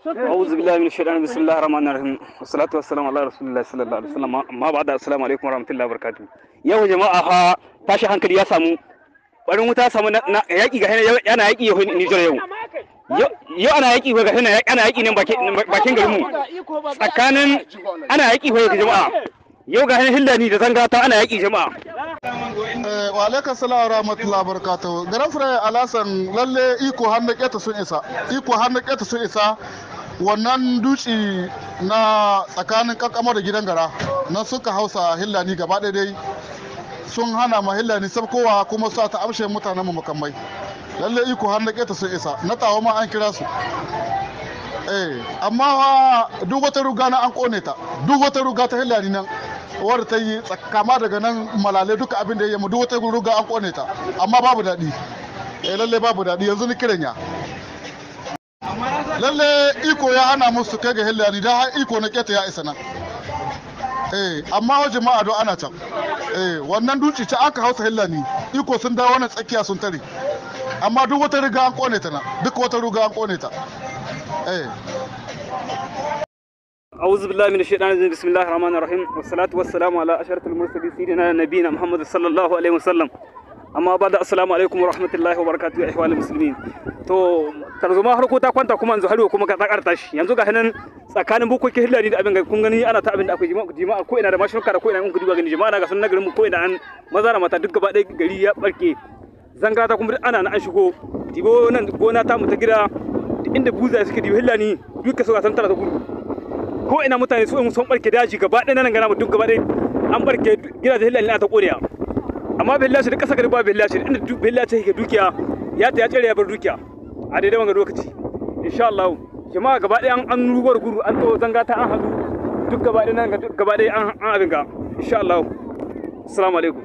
أعوذ بالله من الشيطان بسم الله الرحمن الرحيم والصلاة والسلام على رسول الله صلى الله عليه وسلم ما بعد السلام عليكم ورحمة الله وبركاته yau jama'a ha tashi hankali ya samu barin wuta samu na yaki ga yana yaki yau Nijar yau ana yaki ga ana yaki nan bakin garin mu tsakanin ana yaki ga jama'a yau ga hillani da zangata ana yaki jama'a wa alaikum salam wa rahmatullahi wa barakatuh garan fure alasan lalle iko hannu keta sun isa wannan duci na tsakanin kankama da gidan gara nan suka hausa hillani gaba dai sun hana ma hillani sabkowa kuma sa ta amshe mutanen mu makamai lalle iko hannu keta sun isa na tawo ma an kira su amma duk wata ruga na an kone ta duk wata ruga ta hillani nan wadda ta yi kama daga nan malale duka abin da ya yi duk wata ruga an kone ta amma babu daɗi lalle babu daɗi yanzu ni kiran ya lalle iko ya hana musu kai ga hillani da har iko na keta ya isa nan amma wa jama'a don ana can wannan duci ta aka hausa hillani iko sun dawo wannan tsakiya sun tare amma duk wata riga an kone ta na duk wata ruga an kone ta أعوذ بالله من الشيطان الرجيم بسم الله الرحمن الرحيم والصلاة والسلام على أشرف المرسلين سيدنا نبينا محمد صلى الله عليه وسلم أما بعد السلام عليكم ورحمة الله وبركاته يا إخوان المسلمين to tarzoma har ko ta kwanta kuma yanzu haro kuma ka tsakarta shi yanzu ga hanan tsakanin bukoki hillani da abin ga kun gani ana ta abin da akwai jima'a ko ina da mashiruka da ko ina kun duba gani jama'a ga sunan garin mu ko ina an maza da mata duk gaba ɗaya gari ya barke zanga ta kuma ana na an shigo dibo nan gona ta mu ta gida inda buza suke dibo hillani duka suka san tana ta gudu ko ina mutane sun barke daji gaba ɗaya nan gana mu duk gaba ɗaya an barke gidajen hillani na ta koriya amma billahi da kasa gari ba billahi inda billahi yake dukiya ya tsere ya bar dukiya a daidai wanga lokaci insha Allah jama'a gaba ɗaya an rubar guru an to zanga ta an hadu duk gaba ɗaya nan gaba ɗaya an abin ga insha Allah assalamu alaikum